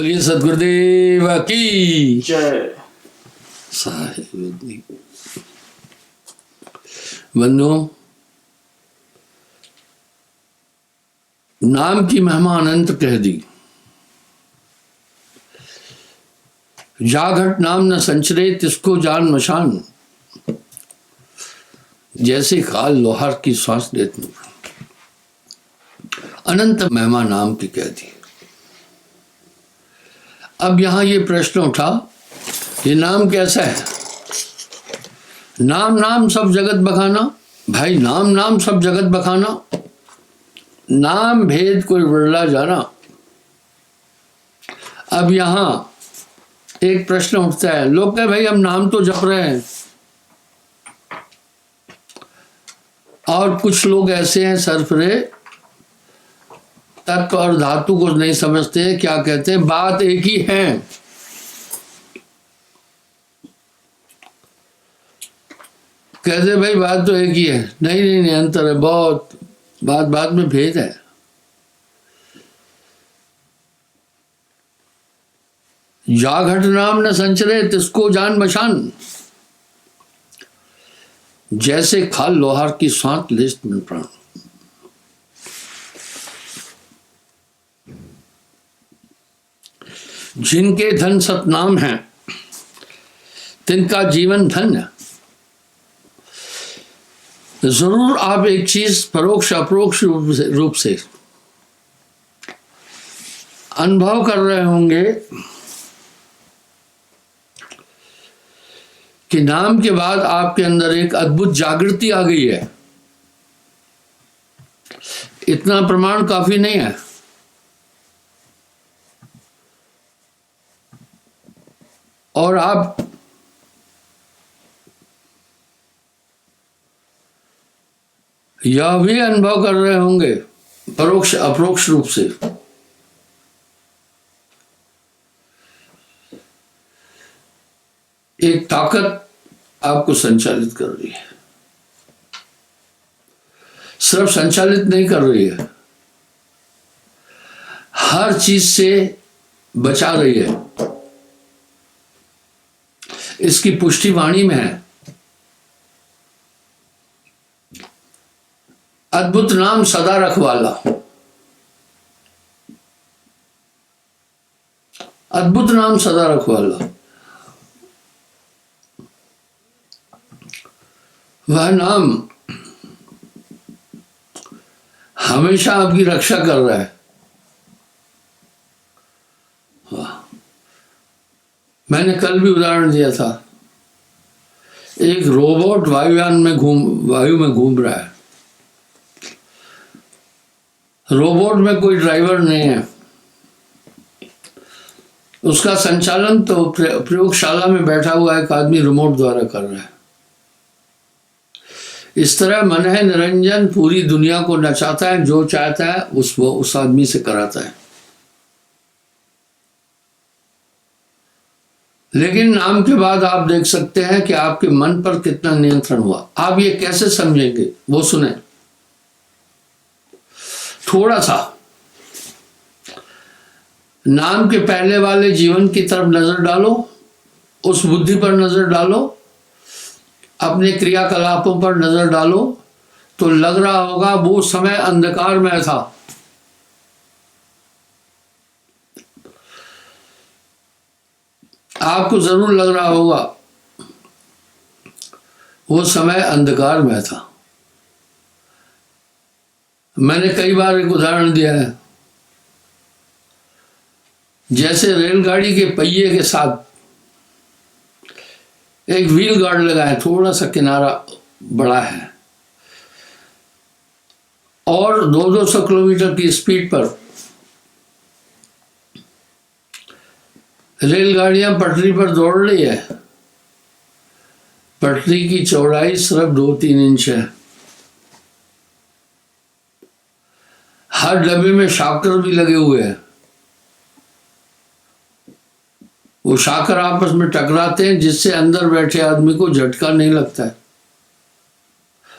बोलिए सदगुरुदेव की जय। साहिब। बंधुओं, नाम की महिमा अनंत कह दी। जाघट नाम न संचरे तिसको जान मशान, जैसे काल लोहार की सांस लेते। अनंत महिमा नाम की कह दी। अब यहां ये प्रश्न उठा, ये नाम कैसा है? नाम नाम सब जगत बखाना। भाई नाम नाम सब जगत बखाना, नाम भेद कोई बिरला जाना। अब यहां एक प्रश्न उठता है, लोग कहे भाई हम नाम तो जप रहे हैं, और कुछ लोग ऐसे हैं सरफरे तत्व और धातु को नहीं समझते। क्या कहते हैं? बात एक ही है। कहते भाई बात तो एक ही है। नहीं नहीं नहीं, अंतर है बहुत, बात बात में भेद है। जाघट नाम न संचरे तिसको जान मशान, जैसे खाल लोहार की सांस लिस्ट में प्राण। जिनके धन सतनाम है तिनका जीवन धन्य। जरूर आप एक चीज परोक्ष अपरोक्ष रूप से अनुभव कर रहे होंगे कि नाम के बाद आपके अंदर एक अद्भुत जागृति आ गई है। इतना प्रमाण काफी नहीं है। और आप यह भी अनुभव कर रहे होंगे परोक्ष अपरोक्ष रूप से, एक ताकत आपको संचालित कर रही है। सिर्फ संचालित नहीं कर रही है, हर चीज से बचा रही है। इसकी पुष्टि वाणी में है। अद्भुत नाम सदा रखवाला, अद्भुत नाम सदा रखवाला। वह नाम हमेशा आपकी रक्षा कर रहा है। मैंने कल भी उदाहरण दिया था, एक रोबोट वायु में घूम रहा है। रोबोट में कोई ड्राइवर नहीं है, उसका संचालन तो प्रयोगशाला में बैठा हुआ एक आदमी रिमोट द्वारा कर रहा है। इस तरह मन है निरंजन पूरी दुनिया को नचाता है, जो चाहता है उस आदमी से कराता है। लेकिन नाम के बाद आप देख सकते हैं कि आपके मन पर कितना नियंत्रण हुआ। आप ये कैसे समझेंगे वो सुने थोड़ा सा। नाम के पहले वाले जीवन की तरफ नजर डालो, उस बुद्धि पर नजर डालो, अपने क्रियाकलापों पर नजर डालो, तो लग रहा होगा वो समय अंधकार में था। आपको जरूर लग रहा होगा वो समय अंधकार में था। मैंने कई बार एक उदाहरण दिया है, जैसे रेलगाड़ी के पहिए के साथ एक व्हील गार्ड लगा है, थोड़ा सा किनारा बड़ा है, और 200 किलोमीटर की स्पीड पर रेलगाड़ियां पटरी पर दौड़ रही है। पटरी की चौड़ाई सिर्फ 2-3 इंच है। हर डब्बे में शाकर भी लगे हुए हैं। वो शाकर आपस में टकराते हैं, जिससे अंदर बैठे आदमी को झटका नहीं लगता है।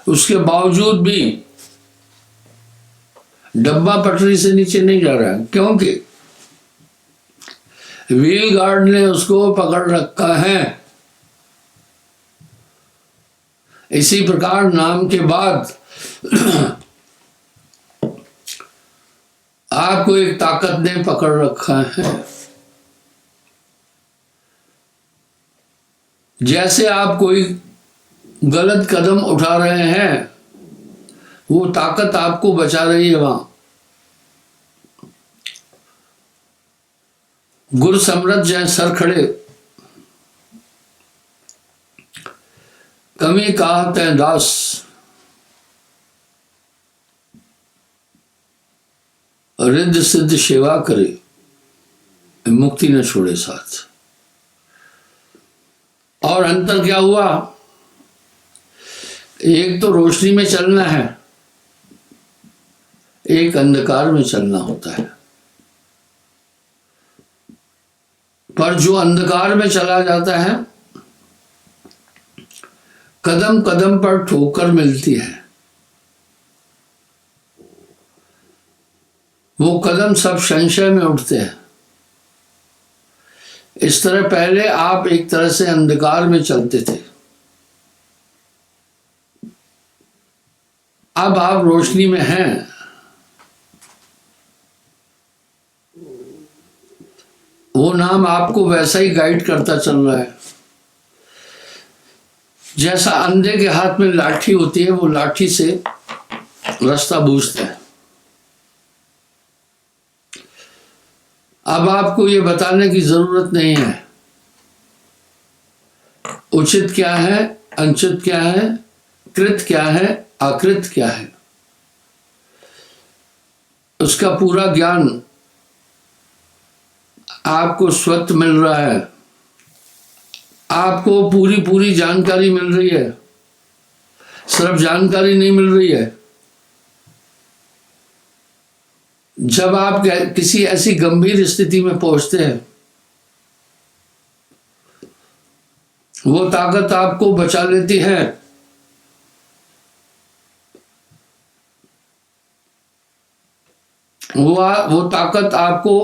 उसके बावजूद भी डब्बा पटरी से नीचे नहीं जा रहा है, क्योंकि व्हील गार्ड ने उसको पकड़ रखा है। इसी प्रकार नाम के बाद आपको एक ताकत ने पकड़ रखा है। जैसे आप कोई गलत कदम उठा रहे हैं, वो ताकत आपको बचा रही है। वहां गुरु समृद्ध जय सर खड़े, कमी कहत है दास, रिद्ध सिद्ध सेवा करे, मुक्ति न छोड़े साथ। और अंतर क्या हुआ? एक तो रोशनी में चलना है, एक अंधकार में चलना होता है। पर जो अंधकार में चला जाता है, कदम कदम पर ठोकर मिलती है। वो कदम सब संशय में उठते हैं। इस तरह पहले आप एक तरह से अंधकार में चलते थे, अब आप रोशनी में हैं। वो नाम आपको वैसा ही गाइड करता चल रहा है। जैसा अंधे के हाथ में लाठी होती है, वो लाठी से रास्ता पूछता है। अब आपको ये बताने की जरूरत नहीं है उचित क्या है, अनुचित क्या है, कृत क्या है, अकृत क्या है। उसका पूरा ज्ञान आपको स्वतः मिल रहा है। आपको पूरी पूरी जानकारी मिल रही है, सिर्फ जानकारी नहीं मिल रही है। जब आप किसी ऐसी गंभीर स्थिति में पहुंचते हैं, वो ताकत आपको बचा लेती है। वो ताकत आपको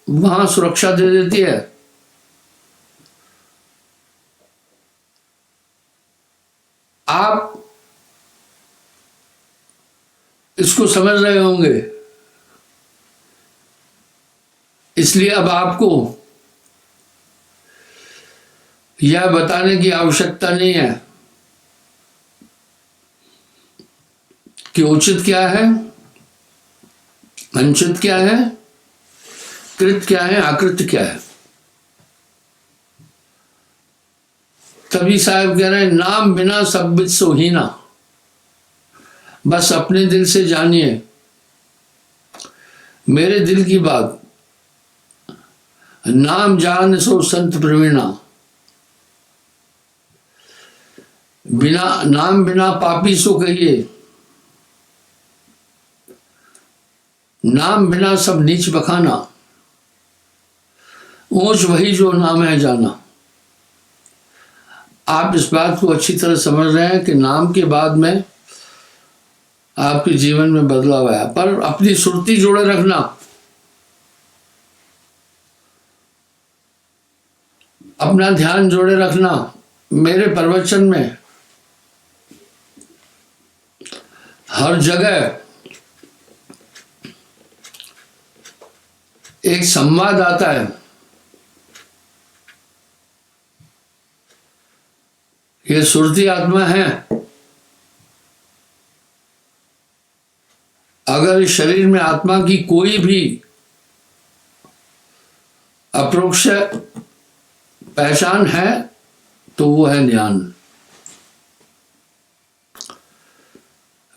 वहां सुरक्षा दे देती है। आप इसको समझ रहे होंगे, इसलिए अब आपको यह बताने की आवश्यकता नहीं है कि उचित क्या है, अनुचित क्या है, कृत क्या है, अकृत क्या है। कबीर साहब कह रहे हैं, नाम बिना सब बिद सोहीना। बस अपने दिल से जानिए मेरे दिल की बात। नाम जान सो संत प्रवीणा, बिना नाम बिना पापी सो कहिए। नाम बिना सब नीच बखाना, ऊंच वही जो नाम है जाना। आप इस बात को अच्छी तरह समझ रहे हैं कि नाम के बाद में आपके जीवन में बदलाव आया। पर अपनी सुरती जोड़े रखना, अपना ध्यान जोड़े रखना। मेरे प्रवचन में हर जगह एक संवाद आता है। ये सुरती आत्मा है, अगर इस शरीर में आत्मा की कोई भी अप्रोक्ष पहचान है तो वो है ध्यान।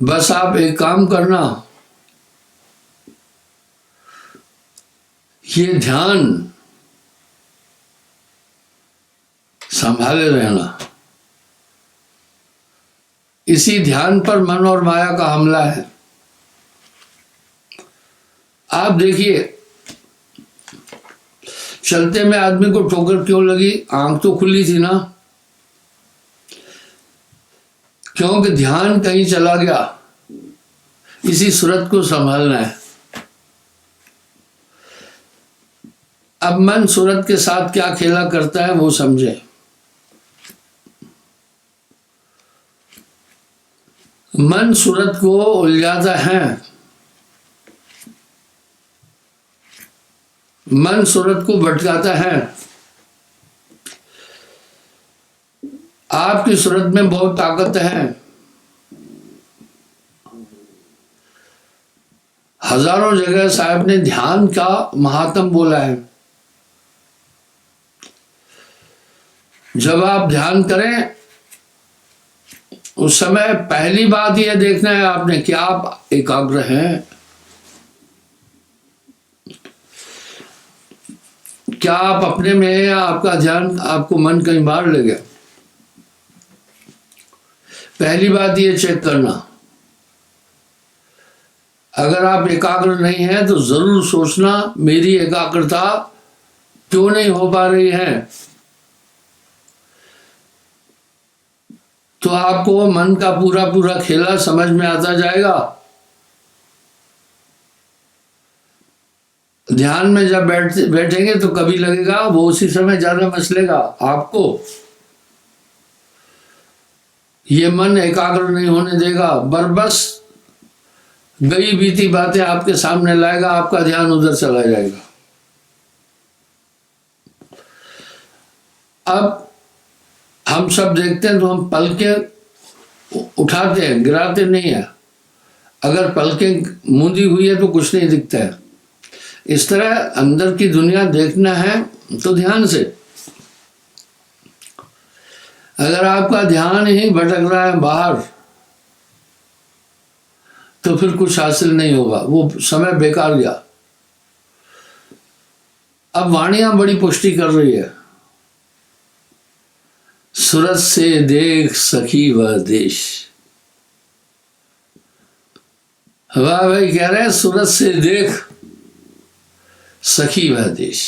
बस आप एक काम करना, ये ध्यान संभाले रहना। इसी ध्यान पर मन और माया का हमला है। आप देखिए, चलते में आदमी को ठोकर क्यों लगी? आंख तो खुली थी ना, क्योंकि ध्यान कहीं चला गया। इसी सूरत को संभालना है। अब मन सूरत के साथ क्या खेला करता है वो समझे। मन सूरत को उलझाता है, मन सूरत को भटकाता है। आपकी सूरत में बहुत ताकत है, हजारों जगह साहब ने ध्यान का महात्म बोला है। जब आप ध्यान करें उस समय पहली बात यह देखना है आपने कि आप एकाग्र हैं, क्या आप अपने में हैं या आपका ध्यान आपको मन कहीं बाहर ले गया। पहली बात ये चेक करना। अगर आप एकाग्र नहीं हैं तो जरूर सोचना मेरी एकाग्रता क्यों नहीं हो पा रही है। तो आपको मन का पूरा पूरा खेला समझ में आता जाएगा। ध्यान में जब बैठेंगे तो कभी लगेगा वो उसी समय ज्यादा मचलेगा आपको, ये मन एकाग्र नहीं होने देगा, बस गई बीती बातें आपके सामने लाएगा, आपका ध्यान उधर चला जाएगा। अब हम सब देखते हैं तो हम पलकें उठाते हैं, गिराते नहीं है। अगर पलकें मूंदी हुई है तो कुछ नहीं दिखता है। इस तरह अंदर की दुनिया देखना है तो ध्यान से। अगर आपका ध्यान ही भटक रहा है बाहर तो फिर कुछ हासिल नहीं होगा, वो समय बेकार गया। अब वाणियां बड़ी पुष्टि कर रही है। सूरत से देख सखी वह देश। वाह भाई कह रहे हैं सूरत से देख सखी वह देश।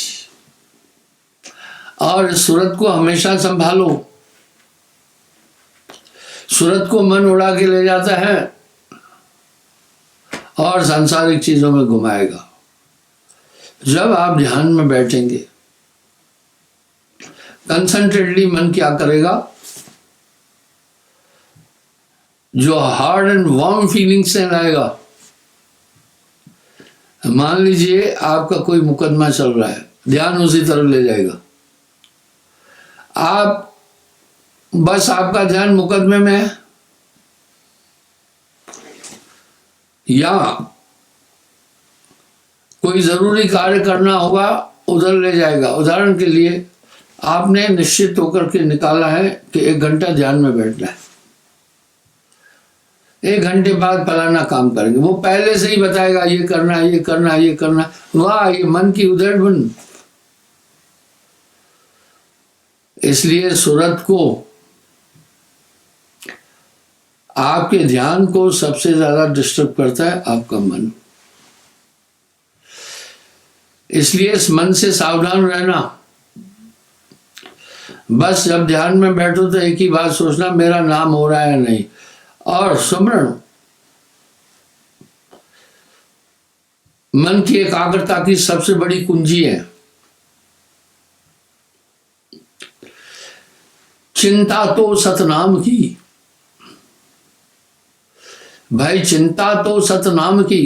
और इस सूरत को हमेशा संभालो। सूरत को मन उड़ा के ले जाता है और सांसारिक चीजों में घुमाएगा। जब आप ध्यान में बैठेंगे कंसंट्रेटली मन क्या करेगा, जो हार्ड एंड वार्म फीलिंग से लाएगा। मान लीजिए आपका कोई मुकदमा चल रहा है, ध्यान उसी तरफ ले जाएगा। आप बस आपका ध्यान मुकदमे में है या कोई जरूरी कार्य करना होगा उधर ले जाएगा। उदाहरण के लिए आपने निश्चित होकर के निकाला है कि 1 घंटा ध्यान में बैठना है, 1 घंटे बाद फलाना काम करेंगे। वो पहले से ही बताएगा ये करना है, ये करना है, ये करना है। वाह, ये मन की उधेड़-बुन। इसलिए सूरत को, आपके ध्यान को सबसे ज्यादा डिस्टर्ब करता है आपका मन। इसलिए इस मन से सावधान रहना। बस जब ध्यान में बैठो तो एक ही बात सोचना, मेरा नाम हो रहा है नहीं। और सुमरण मन की एकाग्रता की सबसे बड़ी कुंजी है। चिंता तो सतनाम की, भाई चिंता तो सतनाम की,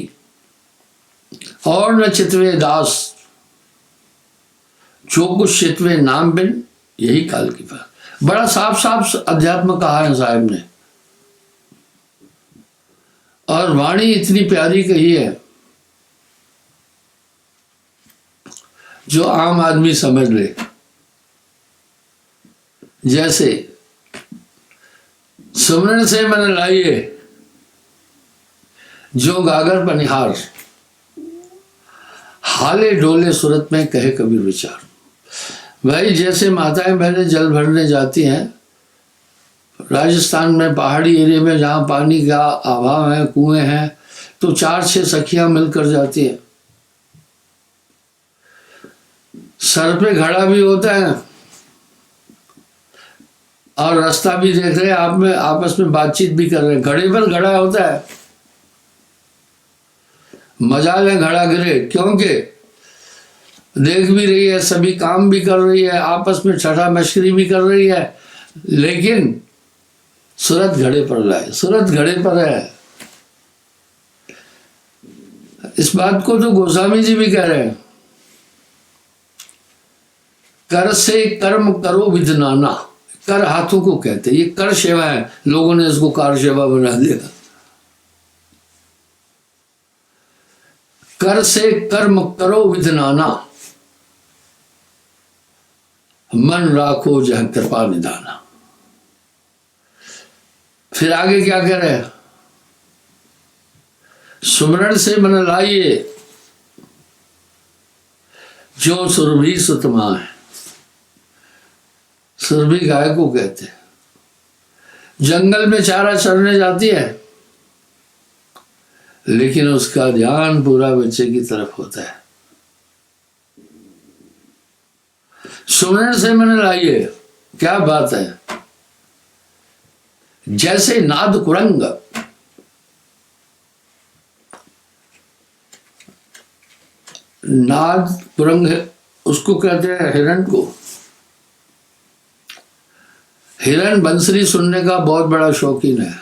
और न चितवे दास, जो कुछ चितवे नाम बिन, यही काल की बात। बड़ा साफ साफ अध्यात्म कहा है साहब ने, और वाणी इतनी प्यारी कही है जो आम आदमी समझ ले। जैसे सुमरण से मन लाइए जो गागर पनिहार, हाले डोले सूरत में कहे कबीर विचार। भाई जैसे माताएं बहनें जल भरने जाती हैं राजस्थान में, पहाड़ी एरिया में जहाँ पानी का अभाव है, कुएं हैं, तो 4-6 सखियां मिलकर जाती हैं। सर पे घड़ा भी होता है और रास्ता भी देख रहे हैं, आप में आपस में बातचीत भी कर रहे हैं। घड़े पर घड़ा होता है, मजाल है घड़ा गिरे, क्योंकि देख भी रही है, सभी काम भी कर रही है, आपस में ठट्ठा मस्करी भी कर रही है, लेकिन सूरत घड़े पर है, सूरत घड़े पर है। इस बात को तो गोस्वामी जी भी कह रहे हैं, कर से कर्म करो विधनाना। कर हाथों को कहते हैं, ये कर सेवा है, लोगों ने इसको कार सेवा बना दिया। कर से कर्म करो विधनाना, मन राखो जह कृपा निधाना। फिर आगे क्या कह रहे हैं, सुमरण से मन लाइए जो सुरभि सुतमा है। सुरभि गाय को कहते हैं, जंगल में चारा चरने जाती है, लेकिन उसका ध्यान पूरा बच्चे की तरफ होता है। सुमरण से मन लाइए, क्या बात है। जैसे नाद कुरंग, नाद कुरंग उसको कहते हैं हिरण को। हिरण बंसरी सुनने का बहुत बड़ा शौकीन है,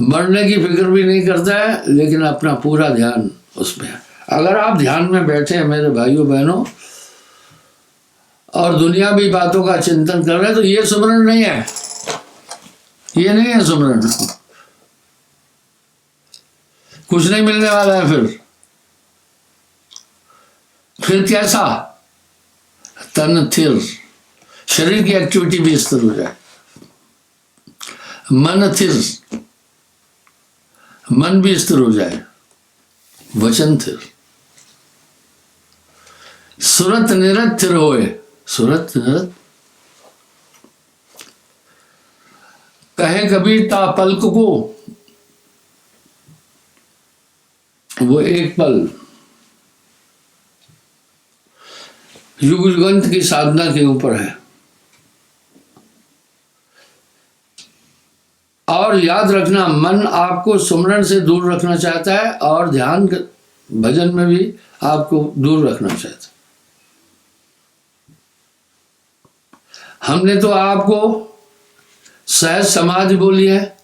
मरने की फिक्र भी नहीं करता है, लेकिन अपना पूरा ध्यान उसमें है। अगर आप ध्यान में बैठे हैं मेरे भाइयों बहनों, और दुनियावी बातों का चिंतन कर रहे हैं, तो ये सुमरण नहीं है, ये नहीं है सुमरण। कुछ नहीं मिलने वाला है। फिर कैसा, तन थिर, शरीर की एक्टिविटी भी स्थिर हो जाए। मन थिर, मन भी स्थिर हो जाए। वचन थिर, सुरत निरत थिर होए। सुरत निरत, कहे कबीर ता पलक को, वो एक पल युग युगंत की साधना के ऊपर है। और याद रखना, मन आपको सुमरण से दूर रखना चाहता है, और ध्यान भजन में भी आपको दूर रखना चाहता है। हमने तो आपको सहज समाधि बोली है,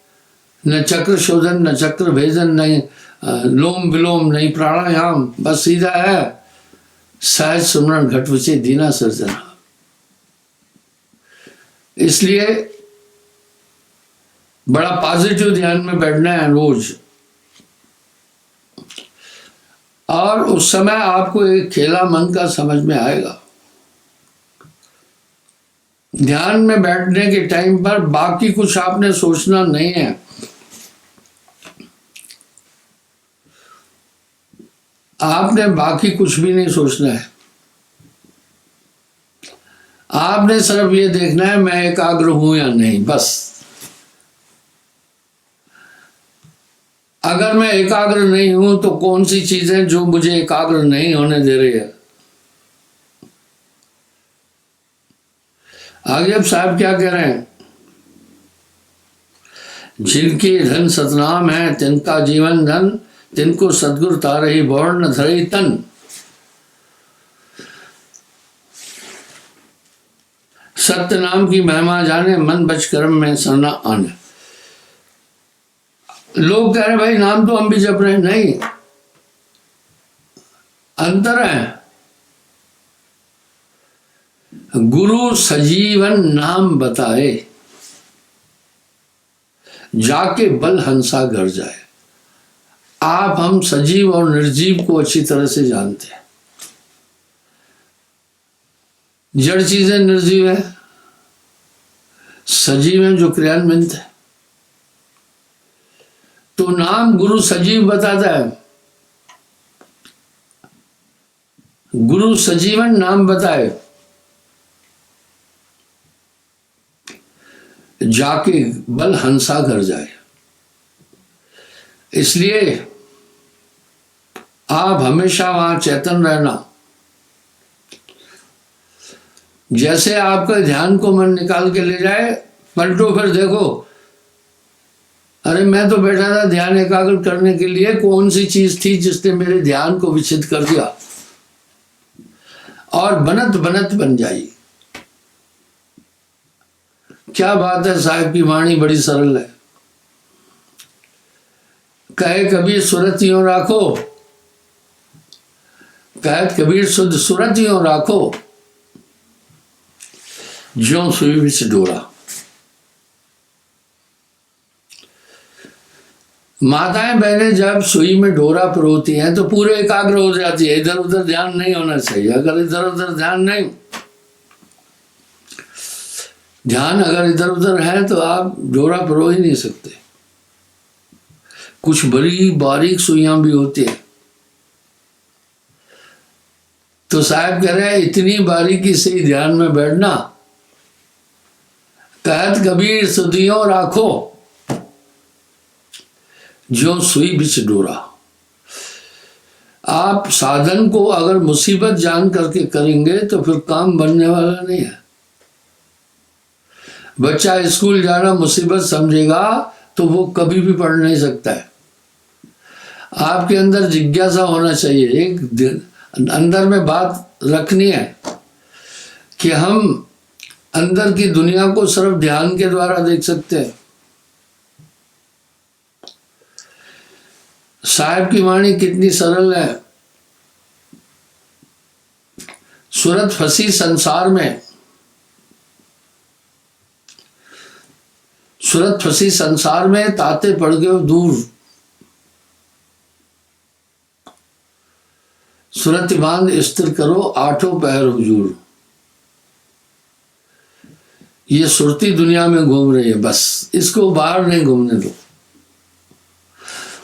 न चक्र शोधन, न चक्र भेदन, नहीं लोम विलोम, नहीं प्राणायाम, बस सीधा है सहज सुमरण घट विचे दीना सर्जना। इसलिए बड़ा पॉजिटिव ध्यान में बैठना है रोज। और उस समय आपको एक खेला मन का समझ में आएगा। ध्यान में बैठने के टाइम पर बाकी कुछ आपने सोचना नहीं है। आपने बाकी कुछ भी नहीं सोचना है। आपने सिर्फ ये देखना है मैं एकाग्र हूं या नहीं, बस। अगर मैं एकाग्र नहीं हूं तो कौन सी चीजें जो मुझे एकाग्र नहीं होने दे रही है। आगे अब साहब क्या कह रहे हैं, जिनके धन सतनाम है तिनका जीवन धन, तिनको सदगुरु तारही बौर न धरई तन। सत्य नाम की महिमा जाने, मन बच कर्म में सरना आने। लोग कह रहे भाई नाम तो हम भी जप रहे हैं, नहीं, अंतर है। गुरु सजीवन नाम बताए, जाके बल हंसा घर जाए। आप हम सजीव और निर्जीव को अच्छी तरह से जानते हैं। जड़ चीजें निर्जीव है, सजीव है जो क्रियान्वित है। तो नाम गुरु सजीव बताता है, गुरु सजीवन नाम बताए, जाके बल हंसा घर जाए। इसलिए आप हमेशा वहां चेतन रहना। जैसे आपका ध्यान को मन निकाल के ले जाए, पलटो फिर देखो अरे मैं तो बैठा था ध्यान एकाग्र करने के लिए, कौन सी चीज थी जिसने मेरे ध्यान को विचलित कर दिया, और बनत बनत बन जाई। क्या बात है, साहिब की वाणी बड़ी सरल है। कहे कबीर सूरत यूं राखो, कहत कबीर शुद्ध सूरत यूं राखो, ज्यों सुई विच डोरा। माताएं बहनें जब सुई में डोरा परोती हैं तो पूरे एकाग्र हो जाती है, इधर उधर ध्यान नहीं होना चाहिए। अगर इधर उधर ध्यान नहीं, ध्यान अगर इधर उधर है तो आप डोरा परो ही नहीं सकते। कुछ बड़ी बारीक सुइयां भी होती है। तो साहब कह रहे हैं इतनी बारीकी से ही ध्यान में बैठना। कहत कबीर सुधियों राखो, जो सुई बिच डोरा। आप साधन को अगर मुसीबत जान करके करेंगे तो फिर काम बनने वाला नहीं है। बच्चा स्कूल जाना मुसीबत समझेगा तो वो कभी भी पढ़ नहीं सकता है। आपके अंदर जिज्ञासा होना चाहिए, एक अंदर में बात रखनी है कि हम अंदर की दुनिया को सिर्फ ध्यान के द्वारा देख सकते हैं। साहिब की वाणी कितनी सरल है। सूरत फंसी संसार में, सूरत फंसी संसार में, ताते पड़ गए दूर। सूरत बांध स्थिर करो, आठों पैर हुजूर। ये सुरती दुनिया में घूम रही है, बस इसको बाहर नहीं घूमने दो।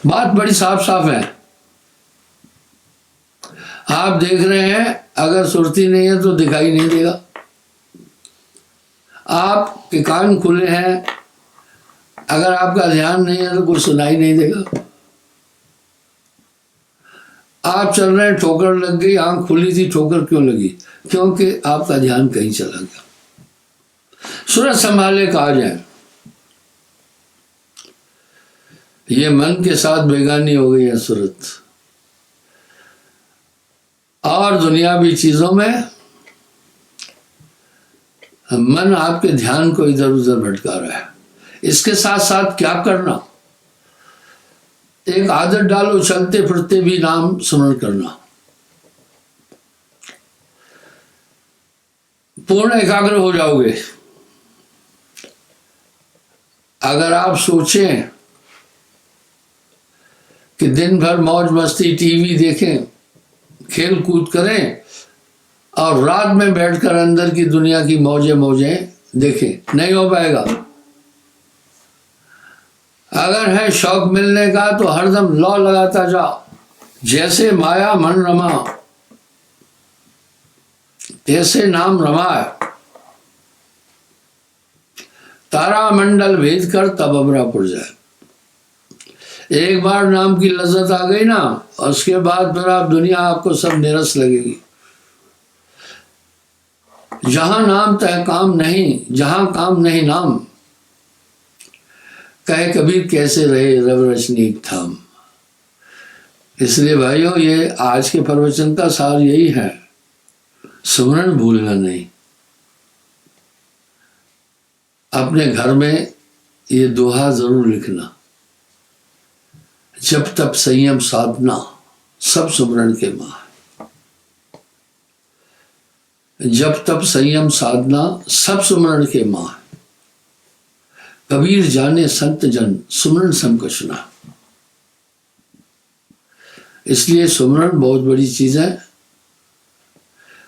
बात बड़ी साफ साफ है। आप देख रहे हैं, अगर सुरती नहीं है तो दिखाई नहीं देगा। आपके कान खुले हैं, अगर आपका ध्यान नहीं है तो कुछ सुनाई नहीं देगा। आप चल रहे हैं, ठोकर लग गई, आंख खुली थी, ठोकर क्यों लगी? क्योंकि आपका ध्यान कहीं चला गया। सूरत संभाले कहा जाए, ये मन के साथ बेगानी हो गई है सूरत। और दुनियावी चीजों में मन आपके ध्यान को इधर उधर भटका रहा है। इसके साथ साथ क्या करना? एक आदत डालो, चलते फिरते भी नाम स्मरण करना। पूर्ण एकाग्र हो जाओगे। अगर आप सोचें कि दिन भर मौज मस्ती टीवी देखें, खेल कूद करें और रात में बैठकर अंदर की दुनिया की मौजें देखें, नहीं हो पाएगा। अगर है शौक मिलने का तो हरदम लौ लगाता जाओ। जैसे माया मन रमा, तैसे नाम रमाए। तारा मंडल भेद कर तब अमरा पुर जाए। एक बार नाम की लज्जत आ गई ना, उसके बाद फिर आप दुनिया आपको सब निरस लगेगी। जहां नाम तय काम नहीं, जहां काम नहीं नाम। कहे कबीर कैसे रहे रव रचनीक थाम। इसलिए भाइयों, ये आज के प्रवचन का सार यही है, सुमरन भूलना नहीं। अपने घर में ये दोहा जरूर लिखना, जब तब संयम साधना सब सुमरन के माँ। जब तब संयम साधना सब सुमरन के माँ। कबीर जाने संत जन सुमरन सम कछुना। इसलिए सुमरन बहुत बड़ी चीज है।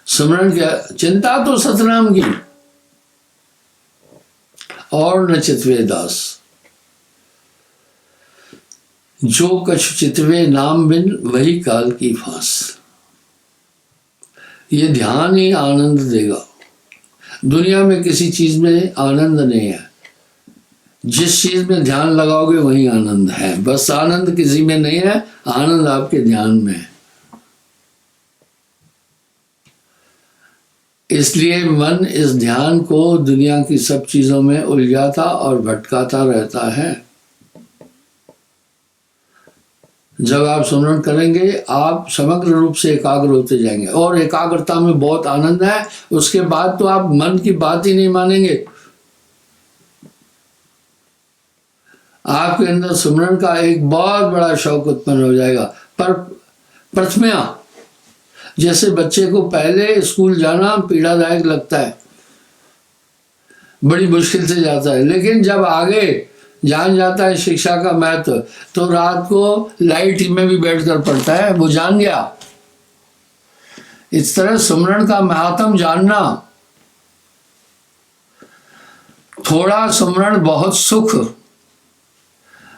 सुमरन क्या, चिंता तो सतनाम की और न चितवे दास। जो कछु चितवे नाम बिन वही काल की फांस। ये ध्यान ही आनंद देगा। दुनिया में किसी चीज में आनंद नहीं है। जिस चीज में ध्यान लगाओगे वही आनंद है। बस आनंद किसी में नहीं है, आनंद आपके ध्यान में है। इसलिए मन इस ध्यान को दुनिया की सब चीजों में उलझाता और भटकाता रहता है। जब आप सुमरन करेंगे आप समग्र रूप से एकाग्र होते जाएंगे, और एकाग्रता में बहुत आनंद है। उसके बाद तो आप मन की बात ही नहीं मानेंगे। आपके अंदर सुमरन का एक बहुत बड़ा शौक उत्पन्न हो जाएगा। पर प्रथमया, जैसे बच्चे को पहले स्कूल जाना पीड़ादायक लगता है, बड़ी मुश्किल से जाता है, लेकिन जब आगे जान जाता है शिक्षा का महत्व, तो रात को लाइट में भी बैठकर पढ़ता है, वो जान गया। इस तरह सुमरन का महात्म जानना, थोड़ा सुमरन बहुत सुख,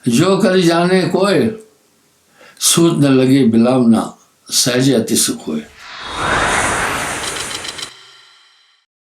जो कर जाने कोय, सूत न लगी बिलावना, सहज अति सुख होए।